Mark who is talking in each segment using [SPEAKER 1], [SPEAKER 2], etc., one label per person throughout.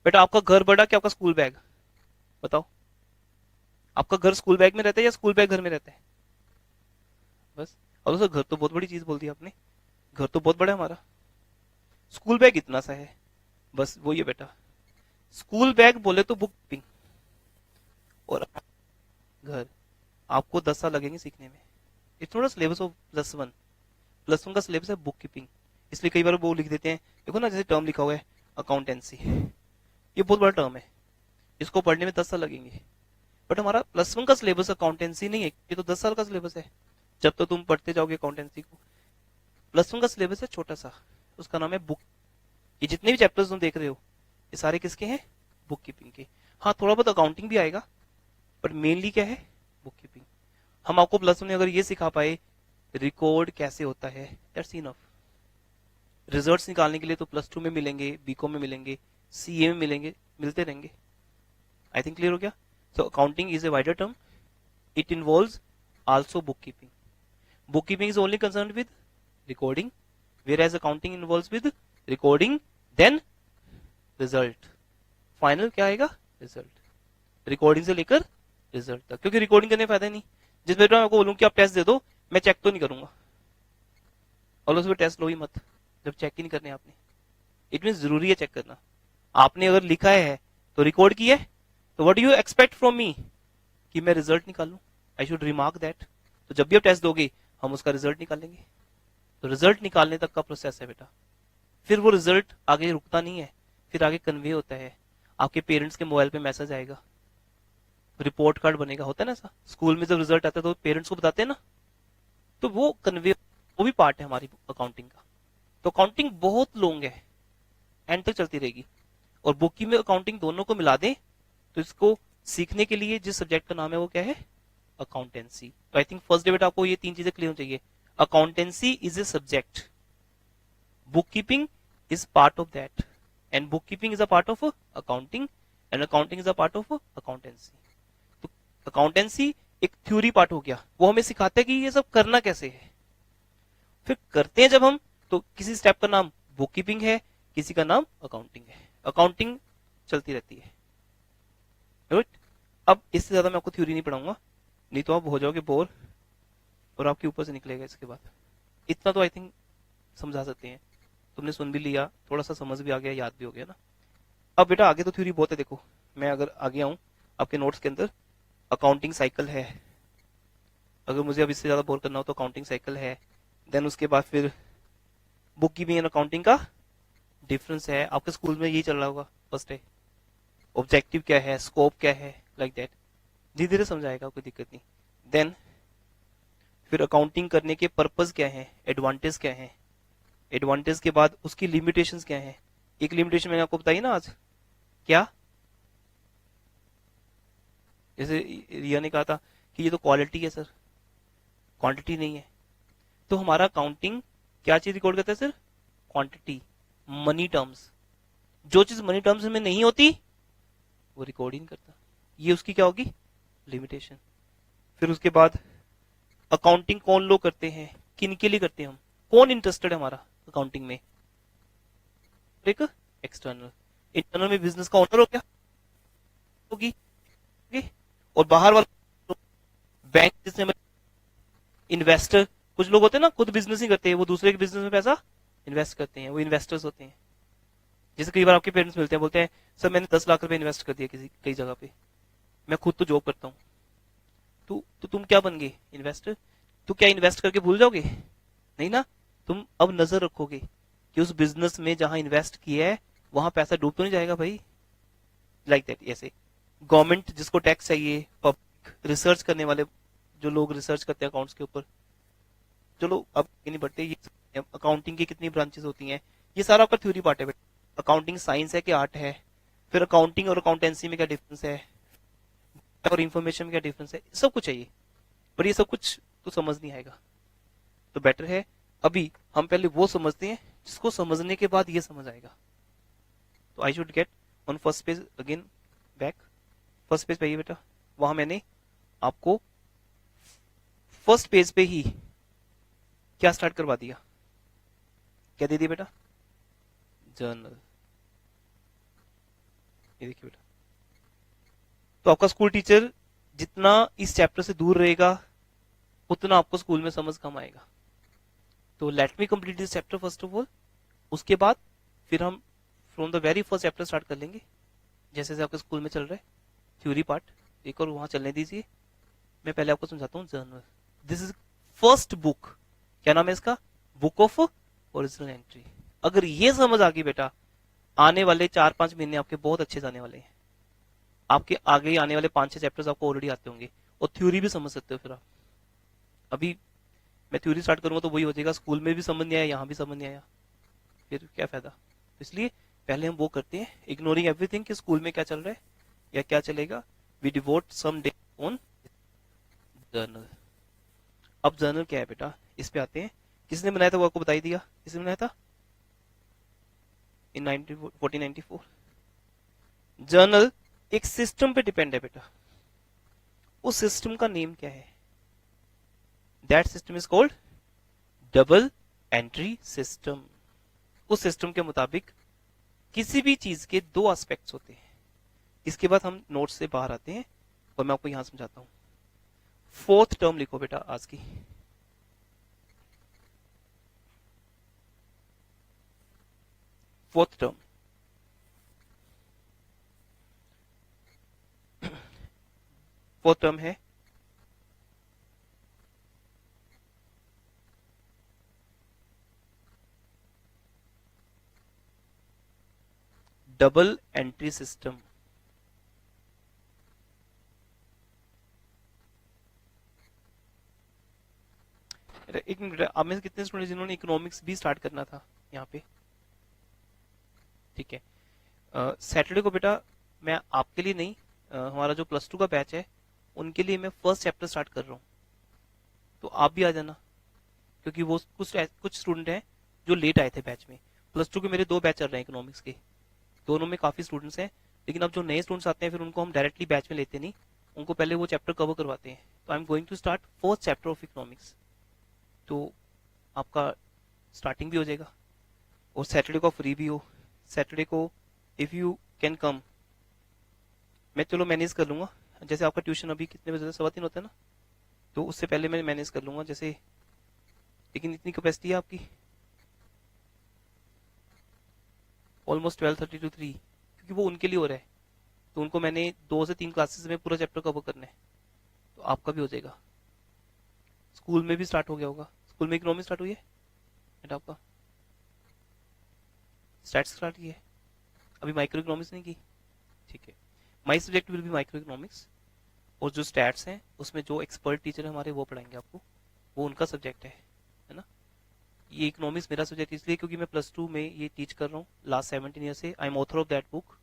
[SPEAKER 1] बेटा आपका घर बड़ा कि आपका स्कूल बैग? बताओ, आपका घर स्कूल बैग में रहता है या स्कूल बैग घर में रहता है? बस। और दोस्तों घर तो बहुत बड़ी चीज बोल दी आपने, घर तो बहुत बड़ा है हमारा, स्कूल बैग इतना सा है, बस वो ये बेटा। स्कूल बैग बोले तो बुक कीपिंग, और घर, आपको 10 साल लगेंगे सीखने में। It's not a syllabus of +1, +1 का सिलेबस है बुक कीपिंग। इसलिए कई बार वो लिख देते हैं, देखो ना जैसे टर्म लिखा हुआ है अकाउंटेंसी, ये बहुत बड़ा टर्म है, इसको पढ़ने में 10 साल लगेंगे। बट हमारा +1 का सिलेबस अकाउंटेंसी नहीं है, ये तो 10 साल का सिलेबस है, जब तो तुम पढ़ते जाओगे अकाउंटेंसी को। +1 का सिलेबस है छोटा सा, उसका नाम है बुक। ये जितने भी चैप्टर्स तुम देख रहे हो, ये सारे किसके हैं? बुक कीपिंग के। हाँ थोड़ा बहुत अकाउंटिंग भी आएगा, बट मेनली क्या है? Book keeping. हम आपको +1 में अगर ये सिखा पाए रिकॉर्ड कैसे होता है, दैट्स इनफ। रिजल्ट्स निकालने के लिए तो +2 में मिलेंगे, बीकॉम में मिलेंगे, सीए में मिलेंगे, मिलते रहेंगे। आई थिंक क्लियर हो गया? So accounting is a wider term, it involves also book keeping. Book keeping is only concern with recording, whereas accounting involves with recording, then result। Final क्या आएगा? रिजल्ट। रिकॉर्डिंग से लेकर result तक, क्योंकि recording करने फायदा नहीं। जिस बेटा मैं आपको बोलूं कि आप टेस्ट दे दो, मैं चेक तो नहीं करूंगा, और उसमें टेस्ट लो ही मत जब चेक ही नहीं करने आपने। इट मीन जरूरी है चेक करना। आपने अगर लिखा है तो रिकॉर्ड किया है, तो what do you expect from me, कि मैं रिजल्ट निकालूं? I should remark that. तो जब भी आप टेस्ट दोगे, हम उसका रिजल्ट निकालेंगे। तो रिजल्ट निकालने तक का प्रोसेस है बेटा। फिर वो रिजल्ट आगे रुकता नहीं है, फिर आगे कन्वे होता है। आपके पेरेंट्स के मोबाइल पे मैसेज आएगा, रिपोर्ट कार्ड बनेगा, होता है ना ऐसा, स्कूल में जब रिजल्ट आता है तो पेरेंट्स को बताते हैं ना, तो वो कन्वे, वो भी पार्ट है हमारी अकाउंटिंग का। तो अकाउंटिंग बहुत लॉन्ग है, एंड तक चलती रहेगी। और बुक की में अकाउंटिंग दोनों को मिला दें, तो इसको सीखने के लिए जिस सब्जेक्ट का नाम है वो क्या है? अकाउंटेंसी। तो आई थिंक फर्स्ट डे बेटा आपको ये 3 चीजें क्लियर होनी चाहिए। Accountancy is a subject, bookkeeping is part of that, and bookkeeping is a part of accounting, and accounting is a part of accountancy। तो अकाउंटेंसी एक थ्योरी पार्ट हो गया, वो हमें सिखाता है कि ये सब करना कैसे है। फिर करते हैं जब हम, तो किसी स्टेप का नाम बुक कीपिंग है, किसी का नाम अकाउंटिंग है। अकाउंटिंग चलती रहती है। राइट? अब इससे ज्यादा मैं आपको थ्योरी नहीं पढ़ाऊंगा, नहीं तो आप हो जाओगे बोर, और आपके ऊपर से निकलेगा इसके बाद। इतना तो आई थिंक समझा सकते हैं। तुमने सुन भी लिया, थोड़ा सा समझ भी आ गया, याद भी हो गया ना। अब बेटा आगे तो थ्योरी बहुत है, देखो मैं अगर आगे आऊं आपके नोट्स के अंदर, अकाउंटिंग साइकिल है। अगर मुझे अब इससे ज्यादा बोर करना हो तो अकाउंटिंग साइकिल है। देन उसके बाद फिर बुक कीपिंग एंड अकाउंटिंग का डिफरेंस है, आपके स्कूल में यही चल रहा होगा फर्स्ट डे। ऑब्जेक्टिव क्या है, स्कोप क्या है, लाइक दैट धीरे धीरे समझाएगा, कोई दिक्कत नहीं। देन फिर अकाउंटिंग करने के पर्पज क्या है, एडवांटेज क्या है, एडवांटेज के बाद उसकी लिमिटेशंस क्या है। एक लिमिटेशन मैंने आपको बताई ना आज, क्या? जैसे रिया ने कहा था कि ये तो क्वालिटी है सर, क्वांटिटी नहीं है। तो हमारा अकाउंटिंग क्या चीज रिकॉर्ड करता है सर? Quantity, money terms. जो चीज मनी टर्म्स में नहीं होती वो रिकॉर्ड ही नहीं करता, ये उसकी क्या होगी? लिमिटेशन। फिर उसके बाद अकाउंटिंग कौन लोग करते हैं, किन के लिए करते हैं हम, कौन इंटरेस्टेड है हमारा अकाउंटिंग में? एक एक्सटर्नल। इंटरनल में बिजनेस का ओनर हो गया, होगी, और बाहर वाला बैंक जिसमें इन्वेस्टर, कुछ लोग होते हैं ना खुद बिजनेस ही करते हैं, वो दूसरे के बिजनेस में पैसा इन्वेस्ट करते हैं, वो इन्वेस्टर्स होते हैं। जैसे कई बार आपके पेरेंट्स मिलते हैं, बोलते हैं सर मैंने 10 लाख रुपए इन्वेस्ट कर दिया किसी कई जगह पे, मैं खुद तो जॉब करता हूँ। तो तुम क्या बन गए? इन्वेस्टर। तो क्या इन्वेस्ट करके भूल जाओगे? नहीं ना, तुम अब नजर रखोगे कि उस बिजनेस में जहां इन्वेस्ट किया है वहां पैसा डूब तो नहीं जाएगा भाई, लाइक दैट। ऐसे गवर्नमेंट जिसको टैक्स चाहिए, पब्लिक, रिसर्च करने वाले जो लोग रिसर्च करते हैं अकाउंट्स के ऊपर, चलो अब नहीं बढ़ते, ये अकाउंटिंग की कितनी ब्रांचेस होती हैं, ये सारा आपका थ्योरी पार्ट है। अकाउंटिंग साइंस है कि आर्ट है? फिर अकाउंटिंग और अकाउंटेंसी में क्या डिफरेंस है, और इन्फॉर्मेशन में क्या डिफरेंस है, सब कुछ चाहिए। पर ये सब कुछ तो समझ नहीं आएगा, तो बेटर है अभी हम पहले वो समझते हैं जिसको समझने के बाद ये समझ आएगा। तो I should get on first page again back. First page पे आइए बेटा, वहां मैंने आपको फर्स्ट पेज पे ही क्या स्टार्ट करवा दिया, क्या दे दिया बेटा? जर्नल। ये देखिए बेटा, तो आपका स्कूल टीचर जितना इस चैप्टर से दूर रहेगा उतना आपको स्कूल में समझ कम आएगा। तो let me complete this chapter first of all, उसके बाद फिर हम from the very first chapter start कर लेंगे, जैसे जैसे आपके स्कूल में चल रहा है थ्योरी पार्ट, एक और वहां चलने दीजिए। मैं पहले आपको समझाता हूँ journal. This is first book, क्या नाम है इसका, बुक ऑफ ओरिजिनल एंट्री। अगर ये समझ आ गई बेटा, आने वाले 4-5 महीने आपके बहुत अच्छे जाने वाले हैं। आपके आगे आने वाले 5-6 चैप्टर्स आपको ऑलरेडी आते होंगे और थ्योरी भी समझ सकते हो फिर आप। अभी मैं थ्योरी स्टार्ट करूंगा तो वही हो जाएगा, स्कूल में भी समझ नहीं आया, यहाँ भी समझ नहीं आया, फिर क्या फायदा। इसलिए पहले हम वो करते हैं, इग्नोरिंग एवरीथिंग कि स्कूल में क्या चल रहा है या क्या चलेगा, we devote some day on journal. अब जर्नल क्या है बेटा, इस पे आते हैं। किसने बनाया था वो आपको बताई दिया, किसने बनाया था इन 1494। जर्नल एक सिस्टम पे डिपेंड है बेटा, उस सिस्टम का नेम क्या है, that system is called double entry system. उस सिस्टम के मुताबिक किसी भी चीज के दो एस्पेक्ट्स होते हैं। इसके बाद हम नोट्स से बाहर आते हैं और मैं आपको यहां समझाता हूं। फोर्थ टर्म लिखो बेटा आज की, फोर्थ टर्म। फोर्थ टर्म है डबल एंट्री सिस्टम। एक मिनट, आप में से कितने स्टूडेंट जिन्होंने इकोनॉमिक्स भी स्टार्ट करना था यहाँ पे, ठीक है। सैटरडे को बेटा मैं आपके लिए नहीं, हमारा जो +2 का बैच है उनके लिए मैं फर्स्ट चैप्टर स्टार्ट कर रहा हूँ, तो आप भी आ जाना। क्योंकि वो कुछ कुछ स्टूडेंट हैं जो लेट आए थे बैच में। +2 के मेरे 2 बैच चल रहे हैं इकोनॉमिक्स के, दोनों में काफी स्टूडेंट्स हैं, लेकिन अब जो नए स्टूडेंट्स आते हैं फिर उनको हम डायरेक्टली बैच में लेते नहीं, उनको पहले वो चैप्टर कवर करवाते हैं। तो I am going to start first chapter of economics, तो आपका स्टार्टिंग भी हो जाएगा और सैटरडे को फ्री भी हो। सैटरडे को इफ यू कैन कम, मैं चलो मैनेज कर लूंगा। जैसे आपका ट्यूशन अभी कितने बजे, 3:15 होता है ना, तो उससे पहले मैं मैनेज कर लूंगा जैसे, लेकिन इतनी कैपेसिटी है आपकी ऑलमोस्ट 12:30 to 3, क्योंकि वो उनके लिए हो रहा है, तो उनको मैंने 2 से 3 क्लासेस में पूरा चैप्टर कवर करना है, तो आपका भी हो जाएगा। स्कूल में भी स्टार्ट हो गया होगा, स्कूल में इकोनॉमिक्स स्टार्ट हुई है बेटा आपका, स्टैट्स स्टार्ट की है, अभी माइक्रो इकोनॉमिक्स नहीं की, ठीक है। My subject will be micro economics, और जो स्टैट्स हैं उसमें जो एक्सपर्ट टीचर है हमारे वो पढ़ाएंगे आपको, वो उनका सब्जेक्ट है ना। ये इकोनॉमिक्स मेरा सब्जेक्ट इसलिए क्योंकि मैं +2 में ये टीच कर रहा हूँ लास्ट 17 ईयर से, I am author of that book,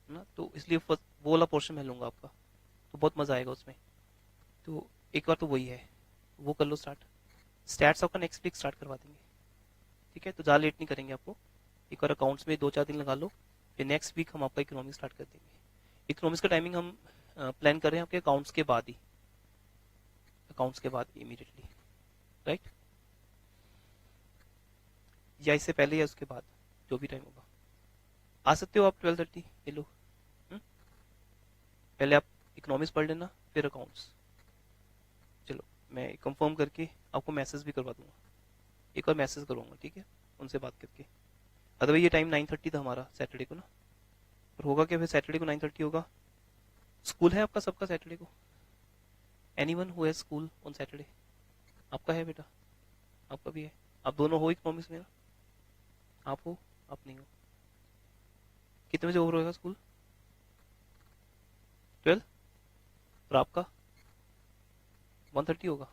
[SPEAKER 1] है ना, तो इसलिए वो वाला पोर्शन मैं लूंगा आपका, तो बहुत मजा आएगा उसमें। तो एक बार तो वही है, वो कर लो स्टार्ट। स्टैट्स आपका नेक्स्ट वीक स्टार्ट करवा देंगे, ठीक है, तो ज़्यादा लेट नहीं करेंगे आपको। एक बार अकाउंट्स में 2-4 दिन लगा लो, फिर नेक्स्ट वीक हम आपका इकोनॉमिक्स स्टार्ट कर देंगे। इकोनॉमिक्स का टाइमिंग हम प्लान कर रहे हैं आपके अकाउंट्स के बाद ही, अकाउंट्स के बाद इमीडिएटली, राइट, या इससे पहले या उसके बाद, जो भी टाइम होगा। आ सकते हो आप 12:30, ये लो। हम्म? पहले आप इकोनॉमिक्स पढ़ लेना फिर अकाउंट्स। चलो मैं कंफर्म करके आपको मैसेज भी करवा दूंगा, एक और मैसेज करूंगा, ठीक है, उनसे बात करके। अदरवाइज ये टाइम 9:30 था हमारा सैटरडे को ना, और होगा क्या फिर सैटरडे को 9:30 होगा। स्कूल है आपका सबका सैटरडे को, anyone who has school on Saturday, आपका है बेटा, आपका भी है, आप दोनों हो इकोनॉमिक्स में ना, आप हो आप नहीं हो। कितने बजे ओवर होगा स्कूल, 12, और आपका 1:30 होगा।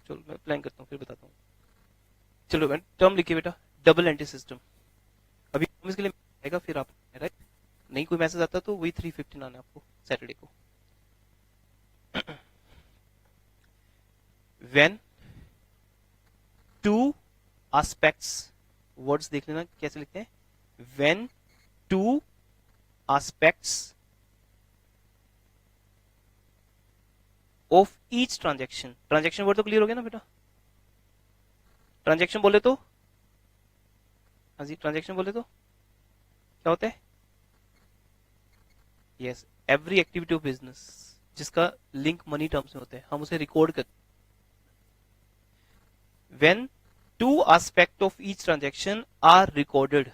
[SPEAKER 1] चलो मैं प्लान करता हूँ फिर बताता हूँ। चलो मैं टर्म लिखिए बेटा, डबल एंटी सिस्टम। अभी इसके लिए आएगा फिर आप, राइट, नहीं कोई मैसेज आता तो वही 3:15 आना आपको सैटरडे को। व्हेन टू एस्पेक्ट्स, वर्ड्स देख लेना कैसे लिखते हैं, when two aspects of each transaction, transaction word तो क्लियर हो गया ना बेटा, ट्रांजेक्शन बोले तो, हाँ जी ट्रांजेक्शन बोले तो क्या होता है, yes, every activity of business जिसका लिंक मनी टर्म्स में होता है, हम उसे रिकॉर्ड करते हैं। When two aspect of each transaction are recorded,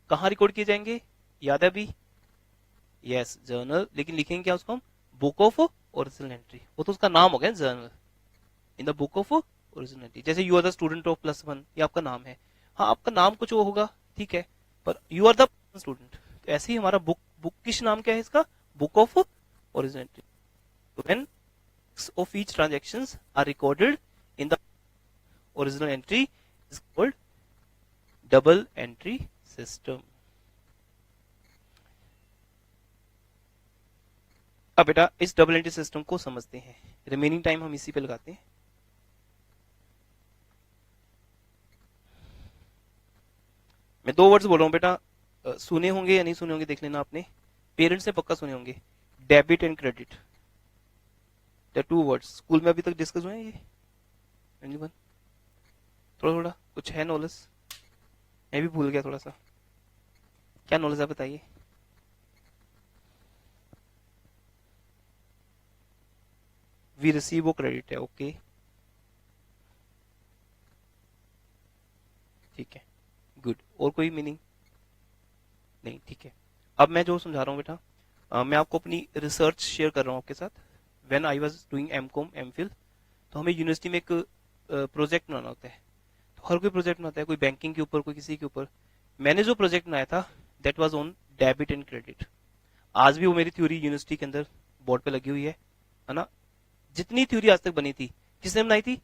[SPEAKER 1] कहां रिकॉर्ड किए जाएंगे, याद है अभी, यस जर्नल, लेकिन लिखेंगे क्या उसको हम, बुक ऑफ ओरिजिनल एंट्री, वो तो उसका नाम हो गया journal, in the book of original entry. जैसे you are the student of +1, ये आपका नाम है, हाँ आपका नाम कुछ वो होगा, ठीक है, पर यू आर द स्टूडेंट, तो ऐसे ही हमारा बुक किस नाम क्या है इसका, बुक ऑफ ओरिजिनल एंट्री। तो when of each transactions are recorded in the original entry is called double entry system। अब बेटा इस डबल एंट्री सिस्टम को समझते हैं, रिमेनिंग टाइम हम इसी पे लगाते हैं। मैं 2 वर्ड्स बोल रहा हूं बेटा, सुने होंगे या नहीं सुने होंगे देख लेना आपने, पेरेंट्स से पक्का सुने होंगे, debit and credit, the 2 words school में अभी तक डिस्कस हुए हैं ये, एनीवन, थोड़ा थोड़ा कुछ है नॉलेज, मैं भी भूल गया थोड़ा सा, क्या नॉलेज है बताइए। वी रिसीव वो क्रेडिट है, ओके ठीक है, गुड, और कोई मीनिंग नहीं, ठीक है। अब मैं जो समझा रहा हूँ बेटा, मैं आपको अपनी रिसर्च शेयर कर रहा हूँ आपके साथ। When I was doing MCom MPhil, तो हमें यूनिवर्सिटी में एक प्रोजेक्ट बनाना होता है, तो हर कोई प्रोजेक्ट बनाता है, कोई बैंकिंग के ऊपर, कोई किसी के ऊपर। मैंने जो प्रोजेक्ट बनाया था that was on debit and credit. आज भी वो मेरी थ्योरी यूनिवर्सिटी के अंदर बोर्ड पे लगी हुई है ना। जितनी थ्योरी आज तक बनी थी, किसने बनाई थी,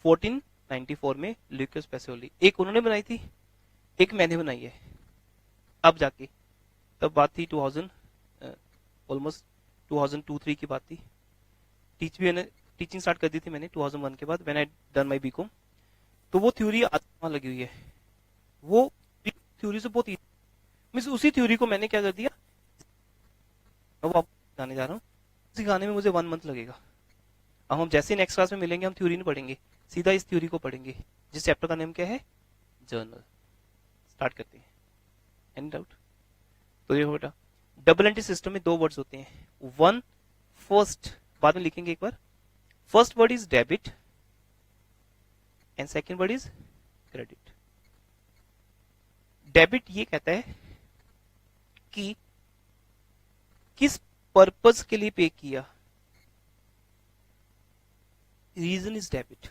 [SPEAKER 1] 1494 में ल्यूकास पैसिओली, एक उन्होंने बनाई थी, एक मैंने बनाई है अब जाके, तब बात थी 2000 ऑलमोस्ट 2002-3 की बात थी। टीचिंग स्टार्ट कर दी थी मैंने 2001 के बाद, when I done my BCom. तो वो थ्योरी आज वहां लगी हुई है, वो थ्योरी से बहुत मींस उसी थ्योरी को मैंने क्या कर दिया, मैं वो आपको बताने जा रहा हूँ, सिखाने में मुझे 1 मंथ लगेगा। अब हम जैसे नेक्स्ट क्लास में मिलेंगे, हम थ्योरी नहीं पढ़ेंगे, सीधा इस थ्योरी को पढ़ेंगे, जिस चैप्टर का नेम क्या है, जर्नल। स्टार्ट करते हैं, एनी डाउट। तो देखो बेटा, डबल एंट्री सिस्टम में 2 वर्ड्स होते हैं, वन फर्स्ट, बाद में लिखेंगे एक बार, first word is debit and second word is credit. Debit ये कहता है कि किस पर्पस के लिए पे किया, रीजन इज डेबिट,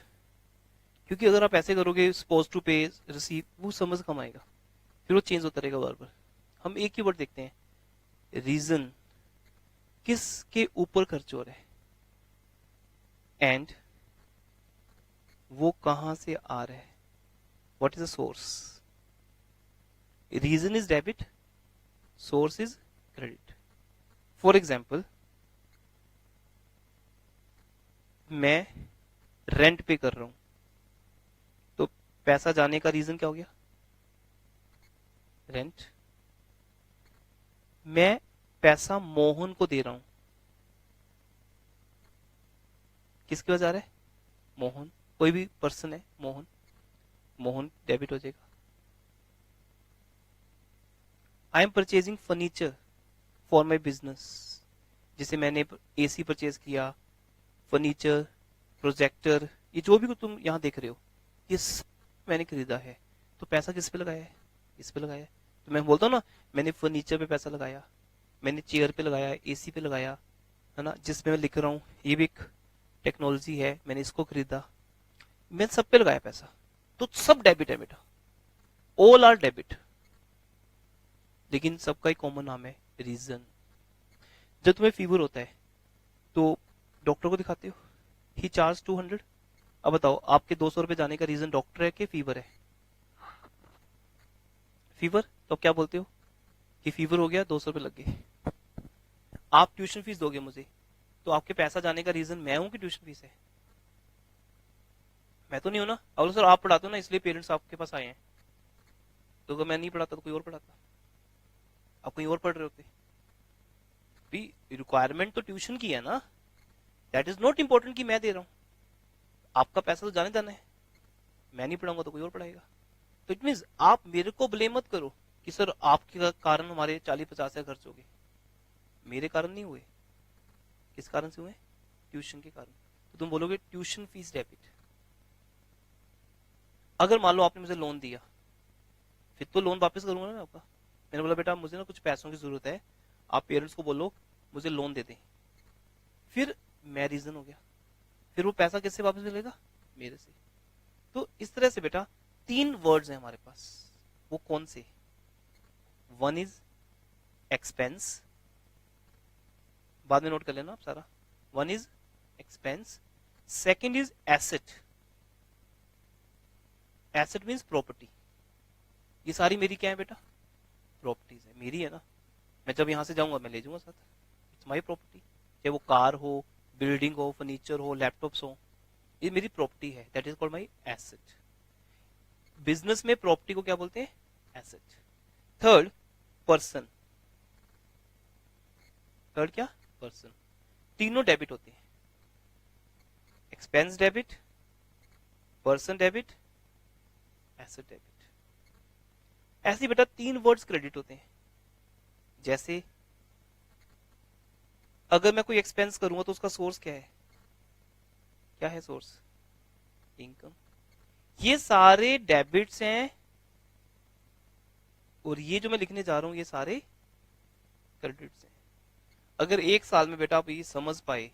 [SPEAKER 1] क्योंकि अगर आप ऐसे करोगे सपोज टू पे रिसीव, वो समझ कम आएगा, फिर वो चेंज होता रहेगा बार बार। हम एक ही वर्ड देखते हैं, रीजन, किसके ऊपर खर्च हो रहा है, एंड वो कहां से आ रहा है, what is the source. Reason is debit, source is credit. For example, मैं रेंट पे कर रहा हूं, तो पैसा जाने का रीजन क्या हो गया, रेंट। मैं पैसा मोहन को दे रहा हूं, किसके वजह आ रहा है, मोहन, कोई भी पर्सन है मोहन, मोहन डेबिट हो जाएगा। I am purchasing furniture for my business, जिसे मैंने एसी परचेज किया, फर्नीचर, प्रोजेक्टर, ये जो भी तुम यहां देख रहे हो, ये सब मैंने खरीदा है, तो पैसा किस पे लगाया है, इस पे लगाया है। तो मैं बोलता हूँ ना, मैंने फर्नीचर पे पैसा लगाया, मैंने चेयर पे लगाया, एसी पे लगाया, है ना, जिसमें मैं लिख रहा हूँ, ये भी एक टेक्नोलॉजी है, मैंने इसको खरीदा, मैं सब पे लगाया पैसा, तो सब डेबिट है बेटा, ऑल आर डेबिट, लेकिन सबका एक कॉमन नाम है, रीजन। जब तुम्हें फीवर होता है तो डॉक्टर को दिखाते हो, ही चार्ज 200, अब बताओ आपके 200 रुपए जाने का रीजन डॉक्टर है कि फीवर है, फीवर, तो क्या बोलते हो कि फीवर हो गया, 200 रुपए लग गए। आप ट्यूशन फीस दोगे मुझे, तो आपके पैसा जाने का रीजन मैं हूं कि ट्यूशन फीस है, मैं तो नहीं हूं ना। और सर आप पढ़ाते हो ना, इसलिए पेरेंट्स आपके पास आए हैं, तो अगर मैं नहीं पढ़ाता तो कोई और पढ़ाता, आप कहीं और पढ़ रहे होते। रिक्वायरमेंट तो ट्यूशन की है ना, दैट इज नॉट इंपॉर्टेंट कि मैं दे रहा हूं, आपका पैसा तो जाने है, मैं नहीं पढ़ाऊंगा तो कोई और पढ़ाएगा। तो इट मीन आप मेरे को ब्लेम मत करो, कि सर आपके कारण हमारे 40-50 हजार खर्च हो गए, मेरे कारण नहीं हुए, किस कारण से हुए? ट्यूशन के कारण। तो तुम बोलोगे ट्यूशन फीस डेबिट। अगर मान लो आपने मुझे लोन दिया, फिर तो लोन वापस करूंगा ना मैं आपका। मैंने बोला बेटा मुझे ना कुछ पैसों की जरूरत है, आप पेरेंट्स को बोलो मुझे लोन दे दें, फिर मैं रीजन हो गया, फिर वो पैसा किससे वापस मिलेगा? मेरे से। तो इस तरह से बेटा 3 वर्ड्स हैं हमारे पास, वो कौन से? वन इज एक्सपेंस, बाद में नोट कर लेना आप सारा। One is expense, second is asset, asset means property. ये सारी मेरी क्या है बेटा? प्रॉपर्टीज है, मेरी है ना। मैं जब यहां से जाऊंगा मैं ले जाऊंगा साथ, इट्स माई प्रॉपर्टी। चाहे वो कार हो, बिल्डिंग हो, फर्नीचर हो, लैपटॉप्स हो, ये मेरी प्रॉपर्टी है, that is called my asset. Business में प्रॉपर्टी को क्या बोलते हैं? एसेट। Third, person. थर्ड क्या? पर्सन। तीनों डेबिट होते हैं, expense debit, person debit, asset debit. ऐसे बेटा 3 वर्ड्स क्रेडिट होते हैं। जैसे अगर मैं कोई एक्सपेंस करूंगा तो उसका सोर्स क्या है? क्या है सोर्स? इनकम। ये सारे डेबिट्स हैं, और ये जो मैं लिखने जा रहा हूं ये सारे क्रेडिट्स हैं। अगर एक साल में बेटा आप ये समझ पाए,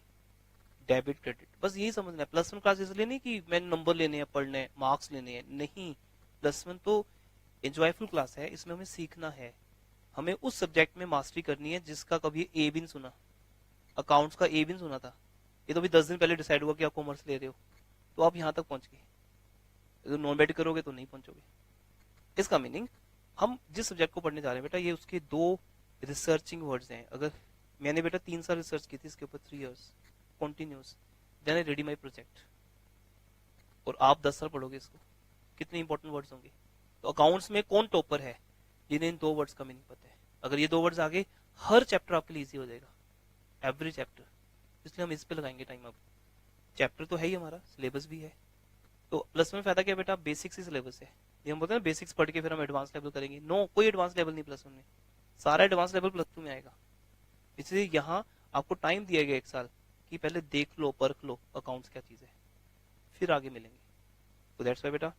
[SPEAKER 1] डेबिट क्रेडिट, बस यही समझना है। +1 क्लास इसलिए नहीं कि मैंने नंबर लेने हैं, पढ़ने हैं, मार्क्स लेने हैं, नहीं। +1 तो एंजॉयफुल क्लास है, इसमें हमें सीखना है, हमें उस सब्जेक्ट में मास्टरी करनी है जिसका कभी ए भी नहीं सुना। अकाउंट्स का ए भी नहीं सुना था, ये तो भी 10 दिन पहले डिसाइड हुआ कि आप कॉमर्स ले रहे हो, तो आप यहां तक पहुंच गए। तो नॉन मेडिकल करोगे तो नहीं पहुंचोगे। इसका मीनिंग हम जिस सब्जेक्ट को पढ़ने जा रहे हैं बेटा, ये उसके 2 रिसर्चिंग वर्ड्स हैं। अगर मैंने बेटा 3 साल रिसर्च की थी इसके ऊपर, 3 years continuous, then I ready my project, और आप 10 साल पढ़ोगे इसको, कितने इंपॉर्टेंट वर्ड्स होंगे। तो अकाउंट्स में कौन टॉपर है? जिन्हें इन 2 वर्ड्स का मीनिंग पता है। अगर ये 2 वर्ड्स आगे, हर चैप्टर आपके लिए इजी हो जाएगा, एवरी चैप्टर। इसलिए हम इस पे लगाएंगे टाइम। अब चैप्टर तो है ही हमारा, सिलेबस भी है, तो +1 में फायदा क्या बेटा? बेसिक्स ही सिलेबस है। ये हम बोलते हैं बेसिक्स पढ़ के फिर हम एडवांस लेवल करेंगे, नो, कोई एडवांस लेवल नहीं +1 में, सारा एडवांस लेवल +2 में आएगा। इसलिए यहाँ आपको टाइम दिया गया 1 साल कि पहले देख लो, परख लो अकाउंट्स क्या चीज है, फिर आगे मिलेंगे। तो दैट्स वाई बेटा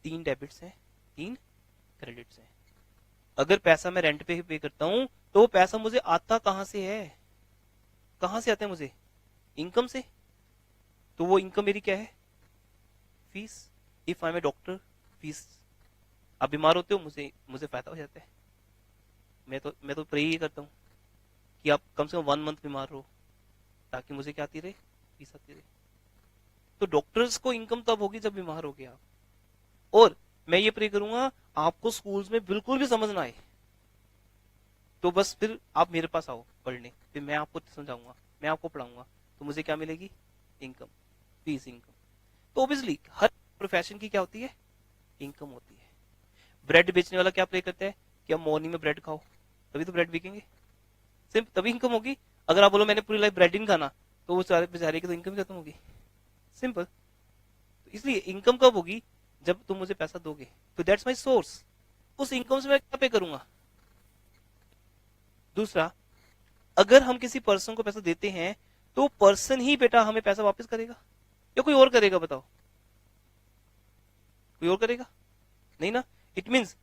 [SPEAKER 1] 3 डेबिट्स हैं, 3 क्रेडिट्स हैं। अगर पैसा मैं रेंट पे ही पे करता हूं तो वो पैसा मुझे आता कहां से है? कहां से आते हैं मुझे? इनकम से। तो वो इनकम मेरी क्या है? Fees. If I am a doctor, fees. आप बीमार होते हो, मुझे मुझे फायदा हो जाता है। मैं तो प्रे ही करता हूँ कि आप कम से कम 1 मंथ बीमार रहो, ताकि मुझे क्या आती रहे? फीस आती रहे। तो डॉक्टर्स को इनकम तब होगी जब बीमार हो गया आप। और मैं ये प्रे करूंगा आपको स्कूल्स में बिल्कुल भी समझ ना आए, तो बस फिर आप मेरे पास आओ पढ़ने, फिर मैं आपको समझाऊंगा, मैं आपको पढ़ाऊंगा, तो मुझे क्या मिलेगी? Income, fees, income. तो ऑब्वियसली हर प्रोफेशन की क्या होती है? इनकम होती है। ब्रेड बेचने वाला क्या प्रे करता है कि आप मॉर्निंग में ब्रेड खाओ, तभी तो ब्रेड बिकेंगे, सिर्फ तभी इनकम होगी। अगर आप बोलो मैंने पूरी लाइफ ब्रेड ही नहीं खाना, तो वो सारे बेचारे की तो इनकम खत्म होगी, सिंपल। तो इसलिए इनकम कब होगी? जब तुम मुझे पैसा दोगे, तो दैट्स माई सोर्स। उस इनकम से मैं क्या पे करूंगा? दूसरा, अगर हम किसी पर्सन को पैसा देते हैं तो पर्सन ही बेटा हमें पैसा वापस करेगा या कोई और करेगा? बताओ, कोई और करेगा? नहीं ना। इट मीन्स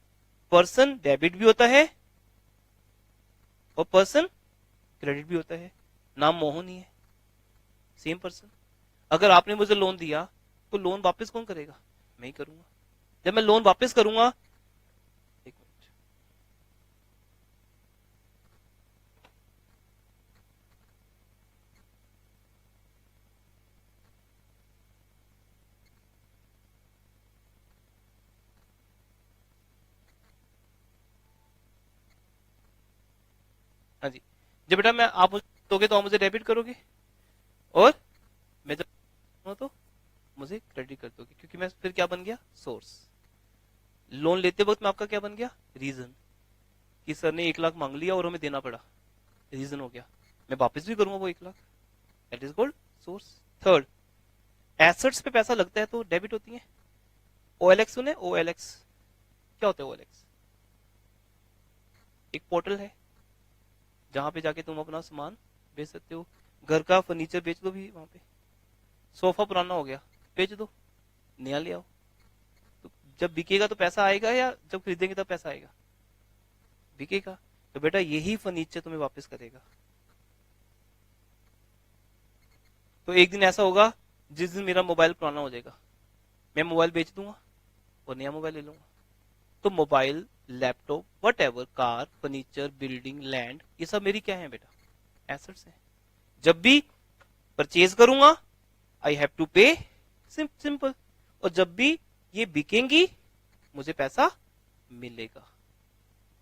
[SPEAKER 1] पर्सन डेबिट भी होता है और पर्सन क्रेडिट भी होता है। नाम मोहन ही है, सेम पर्सन। अगर आपने मुझे लोन दिया तो लोन वापस कौन करेगा? मैं ही करूंगा। जब मैं लोन वापस करूंगा, एक मिनट, हाँ जी। जब बेटा मैं आप मुझे दोगे तो आप मुझे डेबिट करोगे, और मैं जब तो मुझे क्रेडिट कर दोगे, क्योंकि मैं फिर क्या बन गया? सोर्स। लोन लेते वक्त मैं आपका क्या बन गया? रीजन, कि सर ने 1 लाख मांग लिया और हमें देना पड़ा, रीजन हो गया। मैं वापस भी करूंगा वो 1 lakh, that is called source. Third, assets पे पैसा लगता है तो डेबिट होती है। OLX सुने? OLX क्या होता है? OLX एक पोर्टल है जहां पे जाके तुम अपना सामान बेच सकते हो, घर का फर्नीचर बेच दो भी वहां पे। सोफा पुराना हो गया, बेच दो, नया ले आओ। तो जब बिकेगा तो पैसा आएगा, या जब खरीदेंगे तब पैसा आएगा? बिकेगा। तो बेटा यही फर्नीचर तुम्हें वापस करेगा। तो एक दिन ऐसा होगा जिस दिन मेरा मोबाइल पुराना हो जाएगा, मैं मोबाइल बेच दूंगा और नया मोबाइल ले लूंगा। तो mobile, laptop, what ever, car, furniture, building, land, ये सब मेरी क्या है बेटा? एसेट्स है। जब भी परचेज करूंगा आई हैव टू पे, सिंपल। और जब भी ये बिकेंगी मुझे पैसा मिलेगा।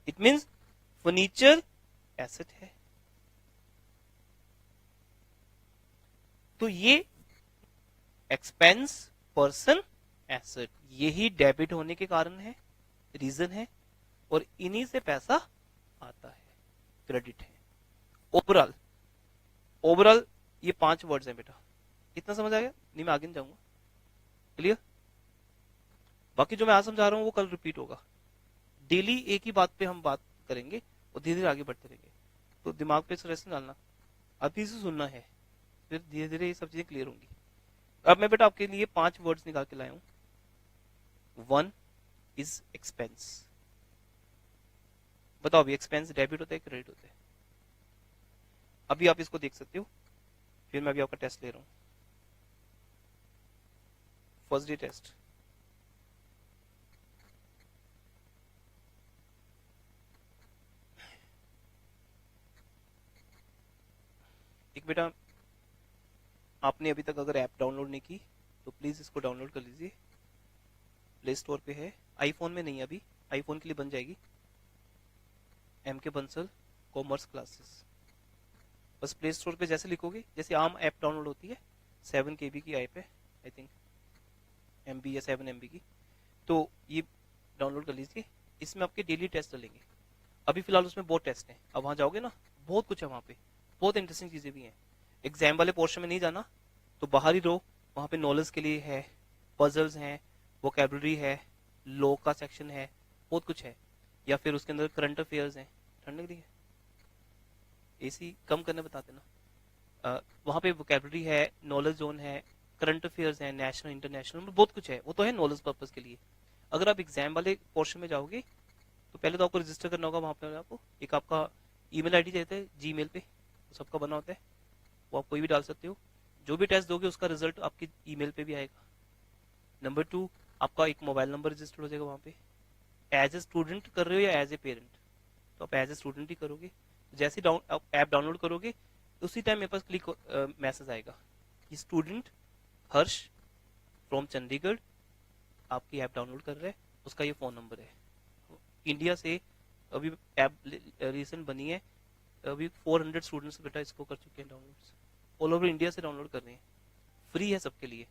[SPEAKER 1] इट मीन्स फर्नीचर एसेट है। तो ये एक्सपेंस पर्सन एसेट, यही डेबिट होने के कारण है, रीजन है, और इन्हीं से पैसा आता है, क्रेडिट है। ओवरऑल, ओवरऑल ये 5 वर्ड्स हैं बेटा। इतना समझ आया? नहीं मैं आगे नहीं जाऊंगा। क्लियर? बाकी जो मैं आज समझा रहा हूं वो कल रिपीट होगा। डेली एक ही बात पे हम बात करेंगे और धीरे धीरे आगे बढ़ते रहेंगे। तो दिमाग पे स्ट्रेस नहीं डालना, अभी से सुनना है, फिर धीरे धीरे ये सब चीजें क्लियर होंगी। अब मैं बेटा आपके लिए 5 वर्ड्स निकाल के लाया हूं। 1 इज एक्सपेंस। बताओ अभी एक्सपेंस डेबिट होता है क्रेडिट होता है? अभी आप इसको देख सकते हो, फिर मैं अभी आपका टेस्ट ले रहा हूं। First day test. एक बेटा आपने अभी तक अगर ऐप डाउनलोड नहीं की तो प्लीज इसको डाउनलोड कर लीजिए। प्ले स्टोर पे है, आईफोन में नहीं, अभी आईफोन के लिए बन जाएगी। एम के बंसल कॉमर्स क्लासेस, बस प्ले स्टोर पे जैसे लिखोगे, जैसे आम ऐप डाउनलोड होती है, 7 KB की ऐप है आई थिंक, MB या 7 MB की, तो ये डाउनलोड कर लीजिए। इसमें आपके डेली टेस्ट चलेंगे। अभी फिलहाल उसमें बहुत टेस्ट हैं, अब वहां जाओगे ना बहुत कुछ है वहां पे, बहुत इंटरेस्टिंग चीजें भी हैं। एग्जाम वाले पोर्शन में नहीं जाना तो बाहर ही रहो, वहां पे नॉलेज के लिए है, पजल्स हैं, वोकेबलरी है, लॉ का सेक्शन है, बहुत कुछ है। या फिर उसके अंदर करंट अफेयर्स हैं। ठंड लग रही है? एसी कम करने बताते ना। वहां पे वोकेबलरी है, नॉलेज जोन है, करंट अफेयर्स है, नेशनल इंटरनेशनल, बहुत कुछ है, वो तो है नॉलेज पर्पज के लिए। अगर आप एग्जाम वाले पोर्शन में जाओगे तो पहले तो आपको रजिस्टर करना होगा वहां पे। आपको एक आपका ईमेल आईडी देते हैं जीमेल पे, तो सबका बना होता है, वो आप कोई भी डाल सकते हो। जो भी टेस्ट दोगे उसका रिजल्ट आपकी ईमेल पे भी आएगा। नंबर 2, आपका एक मोबाइल नंबर रजिस्टर हो जाएगा वहां पे। एज ए स्टूडेंट कर रहे हो या एज ए पेरेंट, तो आप एज ए स्टूडेंट ही करोगे। जैसे ऐप डाउनलोड करोगे उसी टाइम मेरे पास क्लिक मैसेज आएगा कि स्टूडेंट हर्ष फ्रॉम चंडीगढ़ आपकी ऐप डाउनलोड कर रहा है, उसका ये फोन नंबर है। इंडिया से अभी ऐप रिसेंट बनी है, अभी 400 स्टूडेंट्स बेटा इसको कर चुके हैं डाउनलोड, ऑल ओवर इंडिया से डाउनलोड कर रहे हैं। फ्री है सबके लिए।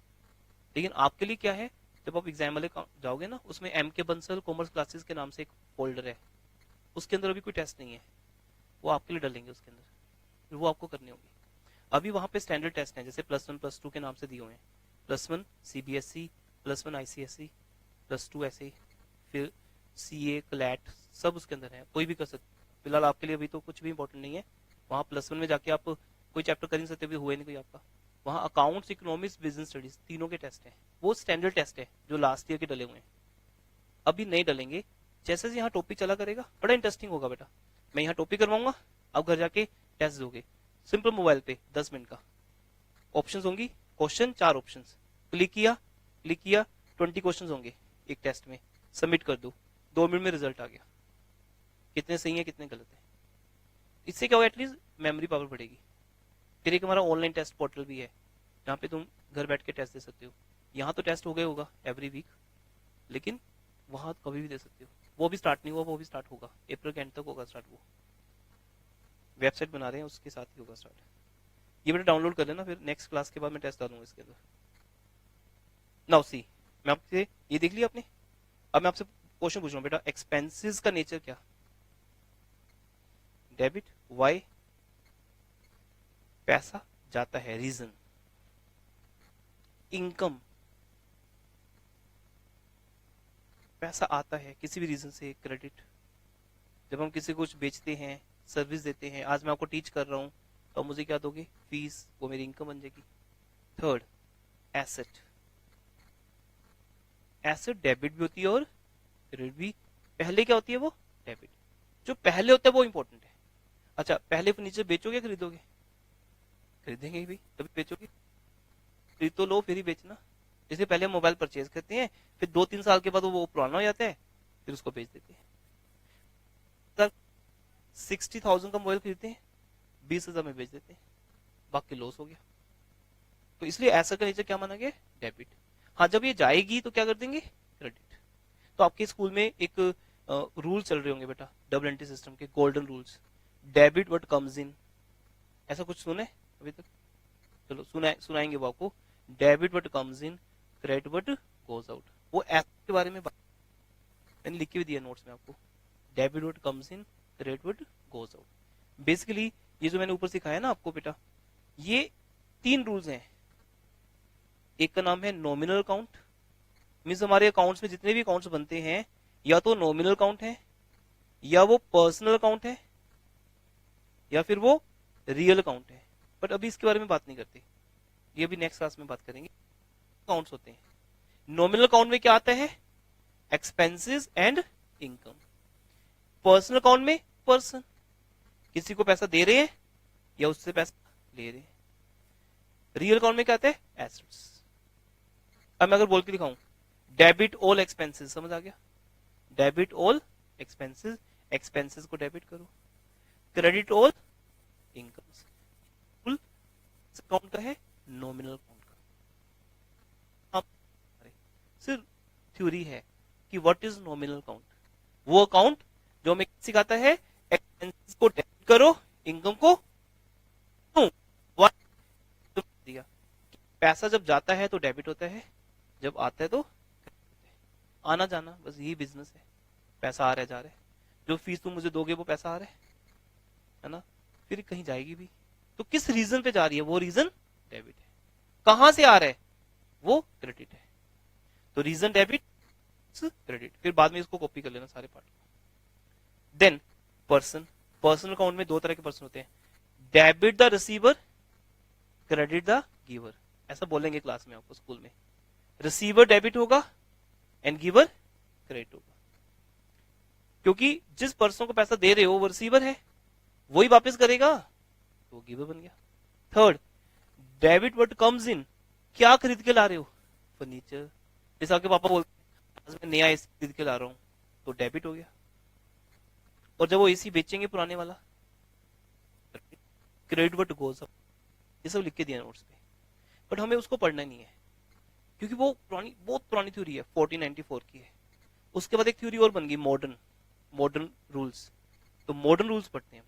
[SPEAKER 1] लेकिन आपके लिए क्या है, जब आप एग्जाम वाले जाओगे ना, उसमें एम के बंसल कॉमर्स क्लासेस के नाम से एक फोल्डर है, उसके अंदर अभी कोई टेस्ट नहीं है, वो आपके लिए डालेंगे उसके अंदर, फिर वो आपको करनी होगी। अभी वहां पे स्टैंडर्ड टेस्ट हैं, जैसे +1 +2 के नाम से दिए हुए हैं। +1 CBSE, +1 ICSE, +2 ऐसे, फिर CA क्लैट, सब उसके अंदर है, कोई भी कर सकते। फिलहाल आपके लिए अभी तो कुछ भी इंपॉर्टेंट नहीं है। वहां +1 में जाके आप कोई चैप्टर कर नहीं सकते, अभी हुआ नहीं कोई आपका। वहां अकाउंट्स, इकोनॉमिक्स, बिजनेस स्टडीज, तीनों के टेस्ट हैं, वो स्टैंडर्ड टेस्ट है जो लास्ट ईयर के डले हुए हैं, अभी नहीं डलेंगे। जैसे यहाँ टॉपिक चला करेगा बड़ा इंटरेस्टिंग होगा बेटा। मैं यहाँ टॉपिक करवाऊंगा, आप घर जाके टेस्ट दोगे, सिंपल मोबाइल पे 10 मिनट का। ऑप्शंस होंगी, क्वेश्चन 4 ऑप्शंस, क्लिक किया 20 क्वेश्चन होंगे एक टेस्ट में, सबमिट कर दो, 2 मिनट में रिजल्ट आ गया, कितने सही है कितने गलत है। इससे क्या होगा, एटलीस्ट मेमोरी पावर बढ़ेगी। फिर एक हमारा ऑनलाइन टेस्ट पोर्टल भी है जहाँ पे तुम घर बैठ के टेस्ट दे सकते हो। यहाँ तो टेस्ट हो गया होगा एवरी वीक, लेकिन वहां कभी भी दे सकते हो। वो भी स्टार्ट नहीं हुआ, वो भी स्टार्ट होगा, अप्रैल के एंड तक होगा स्टार्ट। वो वेबसाइट बना रहे हैं, उसके साथ ही होगा स्टार्ट। ये बेटा डाउनलोड कर लेना, फिर नेक्स्ट क्लास के बाद मैं टेस्ट डालूंगा इसके अंदर। नाउ सी, मैं आपसे ये देख लिया आपने। अब मैं आपसे क्वेश्चन पूछ रहा हूँ बेटा, एक्सपेंसेस का नेचर क्या? डेबिट। वाई? पैसा जाता है, रीजन। इनकम, पैसा आता है किसी भी रीजन से, क्रेडिट। जब हम किसी को कुछ बेचते हैं, सर्विस देते हैं, आज मैं आपको टीच कर रहा हूँ तो आप मुझे क्या दोगे, फीस, वो मेरी इनकम बन जाएगी। Third, asset. एसेट डेबिट भी होती है और क्रेडिट भी। पहले क्या होती है वो, डेबिट। जो पहले होता है वो इंपॉर्टेंट है। अच्छा, पहले फर्नीचर बेचोगे खरीदोगे? खरीदेंगे ही भाई, तभी बेचोगे। खरीद तो लो फिर ही बेचना। जैसे पहले हम मोबाइल परचेज करते हैं, फिर 2-3 साल के बाद वो पुराना हो जाता है, फिर उसको बेच देते हैं। 60,000 का मोबाइल खरीदते हैं, 20,000 में बेच देते हैं, बाकी लॉस हो गया। तो इसलिए ऐसा का नेचर क्या माना गया, डेबिट। हाँ, जब ये जाएगी तो क्या कर देंगे, क्रेडिट। तो आपके स्कूल में एक रूल चल रहे होंगे बेटा, डबल एंट्री सिस्टम के golden rules. Debit what comes in, ऐसा कुछ सुने अभी तक? चलो सुनाएंगे वो आपको। Debit what comes in, credit what goes out. वो ऐसे के बारे में मैंने लिख के भी दिया नोट्स में आपको। Debit what comes in, credit what goes out. Basically ये जो मैंने ऊपर सिखाया ना आपको बेटा, ये 3 रूल्स हैं। एक का नाम है नॉमिनल अकाउंट, मीन्स हमारे अकाउंट्स में जितने भी अकाउंट्स बनते हैं, या तो नॉमिनल अकाउंट है, या वो पर्सनल अकाउंट है, या फिर वो रियल अकाउंट है। बट अभी इसके बारे में बात नहीं करते, ये अभी नेक्स्ट क्लास में बात करेंगे। अकाउंट्स होते हैं, नॉमिनल अकाउंट में क्या आता है, expenses and income. Personal account में पर्सन, किसी को पैसा दे रहे हैं या उससे पैसा ले रहे हैं। रियल अकाउंट में क्या आता है, एसेट्स। अब मैं अगर बोल के दिखाऊं, डेबिट ऑल एक्सपेंसेस, समझ आ गया? डेबिट ऑल एक्सपेंसेस, एक्सपेंसेस को डेबिट करो। Credit all income, full account का है, नॉमिनल अकाउंट का। अब सिर्फ थ्योरी है कि व्हाट इज नॉमिनल अकाउंट। वो अकाउंट जो हमें सिखाता है एक्सपेंसेस को डेबिट करो, इनकम को दिया। पैसा जब जाता है तो डेबिट होता है, जब आता है तो आना जाना, बस यही बिजनेस है। पैसा आ रहा है जा रहा है, जो फीस तुम मुझे दोगे वो पैसा आ रहा है ना, फिर कहीं जाएगी भी। तो किस रीजन पे जा रही है, वो रीजन डेबिट है। कहां से आ रहा है, वो क्रेडिट है। तो रीजन डेबिट, क्रेडिट। फिर बाद में इसको कॉपी कर लेना सारे पार्ट को। देन पर्सन, पर्सनल अकाउंट में 2 तरह के पर्सन होते हैं, debit the receiver, credit the giver. ऐसा बोलेंगे क्लास में आपको स्कूल में। रिसीवर डेबिट होगा एंड गिवर क्रेडिट होगा, क्योंकि जिस पर्सन को पैसा दे रहे हो वो रिसीवर है, वही वापस करेगा, तो वो गिवर बन गया। Third, debit what comes in, क्या खरीद के ला रहे हो, फर्नीचर। जैसे आपके पापा बोलते हैं आज मैं नया एसी खरीद के ला रहा हूं, तो डेबिट हो गया। और जब वो एसी बेचेंगे पुराने वाला, क्रेडिट व्हाट गोज अप। ये सब लिख के दिया नोट्स पे, बट हमें उसको पढ़ना नहीं है, क्योंकि वो पुरानी, बहुत पुरानी थ्योरी है, 1494 की है। उसके बाद एक थ्योरी और बन गई, मॉडर्न रूल्स। तो मॉडर्न रूल्स पढ़ते हैं,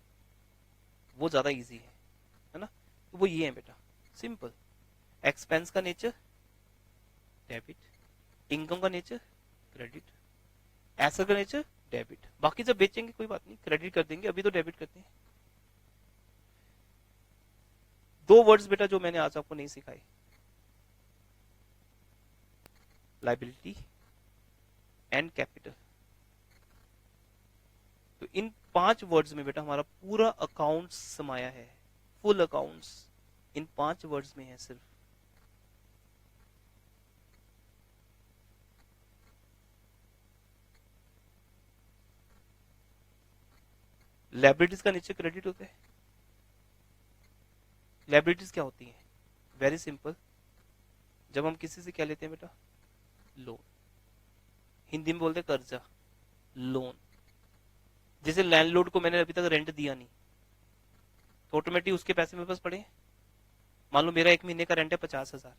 [SPEAKER 1] वो ज्यादा इजी है ना। तो वो ये है बेटा, सिंपल। एक्सपेंस का नेचर डेबिट, इनकम का नेचर क्रेडिट, एसेट का नेचर डेबिट। बाकी जब बेचेंगे कोई बात नहीं, क्रेडिट कर देंगे, अभी तो डेबिट करते हैं। 2 वर्ड्स बेटा जो मैंने आज आपको नहीं सिखाए, लायबिलिटी एंड कैपिटल। तो इन 5 वर्ड्स में बेटा हमारा पूरा अकाउंट्स समाया है, फुल अकाउंट्स इन 5 वर्ड्स में है सिर्फ। लायबिलिटीज का नीचे क्रेडिट होता है। लायबिलिटीज क्या होती है, वेरी सिंपल। जब हम किसी से क्या लेते हैं बेटा, लोन, हिंदी में बोलते हैं कर्जा, लोन। जैसे लैंडलॉर्ड को मैंने अभी तक रेंट दिया नहीं, तो ऑटोमेटिक उसके पैसे मेरे पास पड़े हैं। मान लो मेरा 1 महीने का रेंट है 50,000,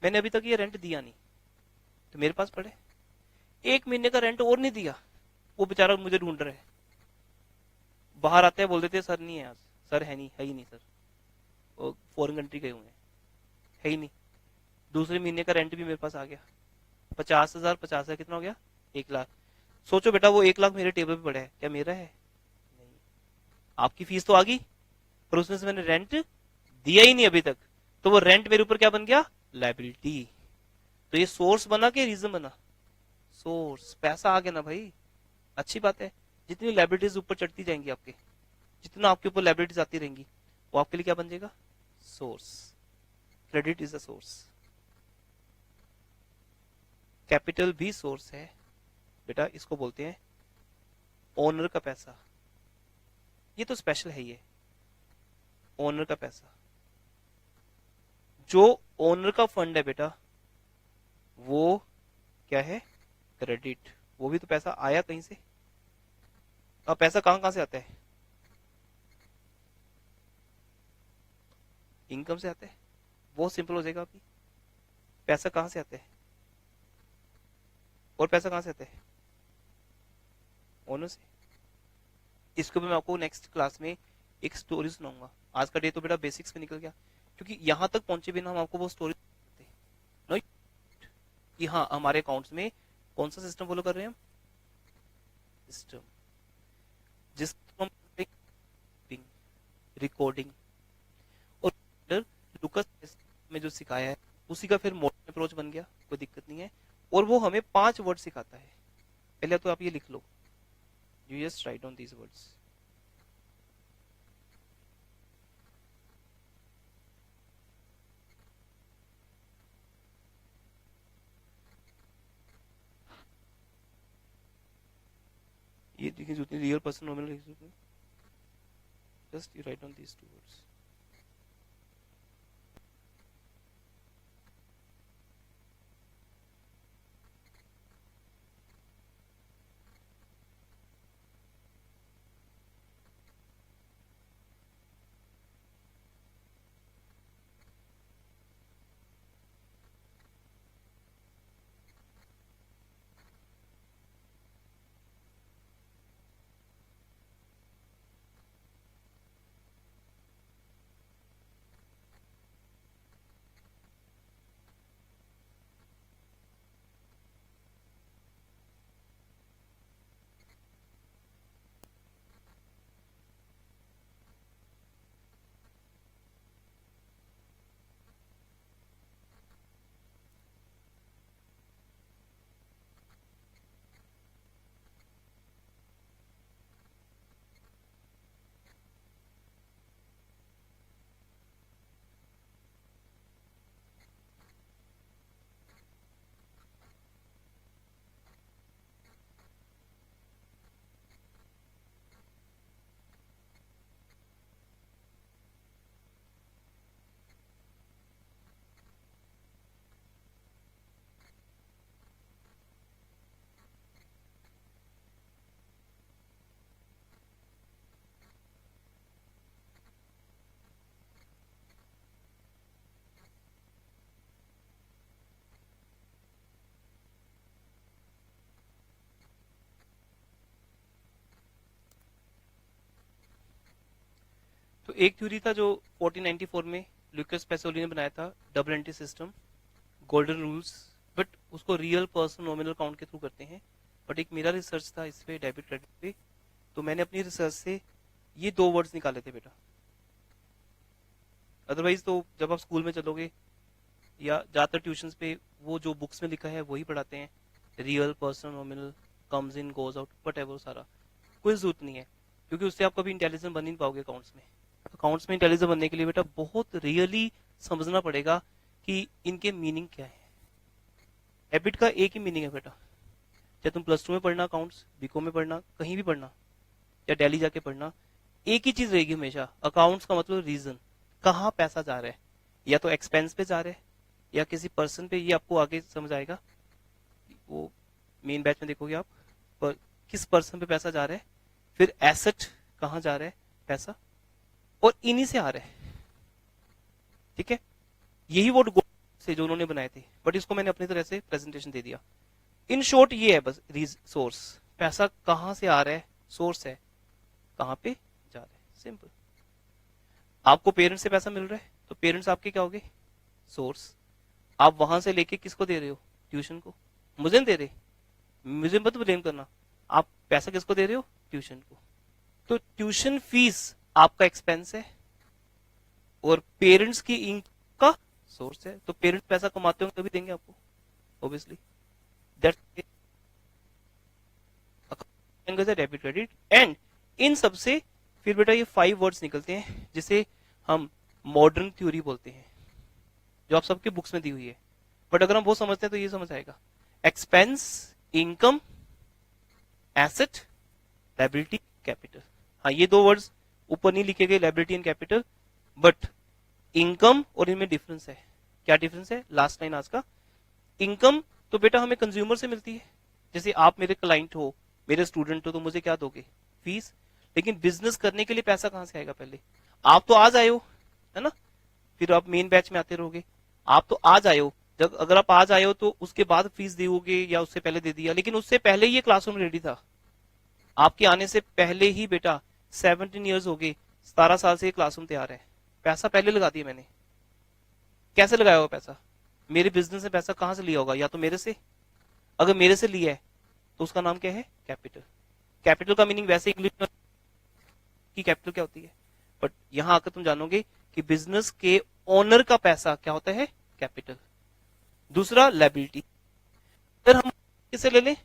[SPEAKER 1] मैंने अभी तक ये रेंट दिया नहीं, तो मेरे पास पड़े। 1 महीने का रेंट और नहीं दिया, वो बेचारा मुझे ढूंढ रहा है, बाहर आते हैं बोल देते हैं सर नहीं है आज, सर है नहीं, है ही नहीं सर, वो फॉरेन कंट्री गए हुए हैं, है ही नहीं। दूसरे महीने का रेंट भी मेरे पास आ गया, 50,000, 50,000 कितना हो गया, 1 लाख। सोचो बेटा वो 1 लाख मेरे टेबल पे पड़ा है, क्या मेरा है, नहीं। आपकी फीस तो आ गई, पर उसमें से मैंने रेंट दिया ही नहीं अभी तक, तो वो रेंट मेरे ऊपर क्या बन गया, लायबिलिटी। तो ये सोर्स बना के रीजन बना, सोर्स, पैसा आ गया ना भाई, अच्छी बात है। जितनी लाइबिलिटीज ऊपर चढ़ती जाएंगी आपके, जितना आपके ऊपर लाइबिलिटीज आती रहेंगी, वो आपके लिए क्या बन जाएगा? Source. Credit is a source. Capital भी सोर्स है बेटा, इसको बोलते हैं ओनर का पैसा। ये तो स्पेशल है, ये ओनर का पैसा। जो ओनर का फंड है बेटा, वो क्या है? क्रेडिट। वो भी तो पैसा आया कहीं से। अब पैसा कहां कहां से आता है? इनकम से आता है। बहुत सिंपल हो जाएगा अभी। पैसा कहां से आता है? और पैसा कहां से आता है? ओनर से। इसको भी मैं आपको नेक्स्ट क्लास में एक स्टोरी सुनाऊंगा। आज का डे तो बेटा बेसिक्स में निकल गया, क्योंकि यहां तक पहुंचे बिना हम आपको वो स्टोरी कि हाँ हमारे अकाउंट्स में कौन सा सिस्टम फॉलो कर रहे हैं हम? सिस्टम जिसको हम रिकॉर्डिंग और लुकस में जो सिखाया है उसी का फिर मॉडर्न अप्रोच बन गया, कोई दिक्कत नहीं है। और वो हमें 5 वर्ड सिखाता है। पहले तो आप ये लिख लो, you just write down these words. ये देखिए जितनी real person nominal, just you write down these 2 words. तो एक थ्योरी था जो 1494 में लुकास पैसोली ने बनाया था, double entry system, golden rules. But उसको रियल पर्सन नॉमिनल काउंट के थ्रू करते हैं। बट एक मेरा रिसर्च था इस पे, डेबिट क्रेडिट पे, तो मैंने अपनी रिसर्च से ये 2 वर्ड्स निकाले थे बेटा। अदरवाइज तो जब आप स्कूल में चलोगे या ज्यादातर ट्यूशन पे वो जो बुक्स में लिखा है वही पढ़ाते हैं, real person nominal comes in goes out, but है वो सारा कोई जरूरत नहीं है, क्योंकि उससे आप कभी इंटेलिजेंट बन नहीं पाओगे अकाउंट्स में। अकाउंट्स में इंटेलिजेंट बनने के लिए बेटा बहुत रियली समझना पड़ेगा कि इनके मीनिंग क्या है। हैबिट का एक ही मीनिंग है बेटा, चाहे तुम +2 में पढ़ना अकाउंट्स, बीकॉम में पढ़ना, कहीं भी पढ़ना, या दिल्ली जाके पढ़ना, एक ही चीज रहेगी हमेशा। अकाउंट्स का मतलब रीजन, कहाँ पैसा जा रहा है, या तो एक्सपेंस पे जा रहा है या किसी पर्सन पे। ये आपको आगे समझ आएगा, वो मेन बैच में देखोगे आप, पर किस पर्सन पे पैसा जा रहा है, फिर एसेट कहाँ जा रहा है पैसा, और इन्हीं से आ रहा है। ठीक है, यही वो से जो उन्होंने बनाए थे, बट इसको मैंने अपनी तरह से प्रेजेंटेशन दे दिया। इन शॉर्ट ये है बस, सोर्स, पैसा कहां से आ रहा है, सोर्स है कहां पे जा रहा है, सिंपल। आपको पेरेंट्स से पैसा मिल रहा है तो पेरेंट्स आपके क्या हो गए? सोर्स। आप वहां से लेके किसको दे रहे हो? ट्यूशन को। मुझे नहीं दे रहे, मुझे मत ब्लेम करना। आप पैसा किसको दे रहे हो? ट्यूशन को। तो ट्यूशन फीस आपका एक्सपेंस है और पेरेंट्स की इनकम का सोर्स है। तो पेरेंट्स पैसा कमाते होंगे तभी देंगे आपको, ऑब्वियसली। दैट्स है डेबिट क्रेडिट, एंड इन सबसे फिर बेटा ये 5 वर्ड्स निकलते हैं जिसे हम मॉडर्न थ्योरी बोलते हैं, जो आप सबके बुक्स में दी हुई है। बट अगर हम वो समझते हैं तो ये समझ आएगा, expense, income, asset, liability, capital. हाँ, ये 2 वर्ड्स ऊपर नहीं लिखे गए, liability and capital, but income और इनमें डिफरेंस है। क्या डिफरेंस है? लास्ट लाइन आज का, इनकम तो बेटा हमें कंज्यूमर से मिलती है, जैसे आप मेरे क्लाइंट हो, मेरे स्टूडेंट हो, तो मुझे क्या दोगे? फीस। लेकिन बिजनेस करने के लिए पैसा कहां से आएगा? पहले आप तो आज आए हो, है ना, फिर आप मेन बैच में आते रहोगे, आप तो आज आए हो, जब अगर आप आज आए हो तो उसके बाद फीस दोगे या उससे पहले दे दिया, लेकिन उससे पहले ये क्लासरूम रेडी था, आपके आने से पहले ही बेटा 17 ईयर्स हो गए, 17 साल से ये क्लासरूम तैयार है, पैसा पहले लगा दिया मैंने। कैसे लगाया होगा पैसा? मेरे बिजनेस में पैसा कहां से लिया होगा? या तो मेरे से, अगर मेरे से लिया है तो उसका नाम क्या है? कैपिटल। कैपिटल का मीनिंग वैसे इंग्लिश में की कैपिटल क्या होती है, बट यहां आकर तुम जानोगे कि बिजनेस के ओनर का पैसा क्या होता है? कैपिटल। दूसरा लायबिलिटी, फिर हम किसे ले लें?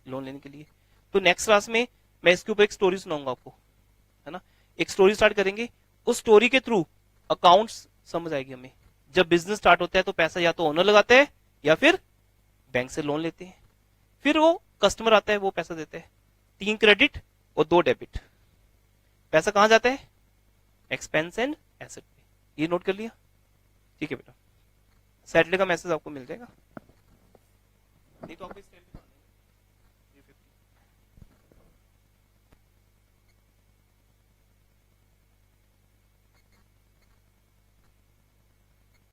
[SPEAKER 1] लोन लेने के लिए। तो नेक्स्ट क्लास में मैं इसके ऊपर एक स्टोरी सुनाऊंगा आपको, है ना, एक स्टोरी स्टार्ट करेंगे, उस स्टोरी के थ्रू अकाउंट्स समझ आएगी हमें। जब बिजनेस स्टार्ट होता है तो पैसा या तो ओनर लगाता है या फिर बैंक से लोन लेते हैं, फिर वो कस्टमर आता है, वो पैसा देता है। 3 क्रेडिट और 2 डेबिट। पैसा कहां जाता है? एक्सपेंस एंड एसेट पे। ये नोट कर लिया? ठीक है बेटा, सैटरडे का मैसेज आपको मिल जाएगा, नहीं तो आपको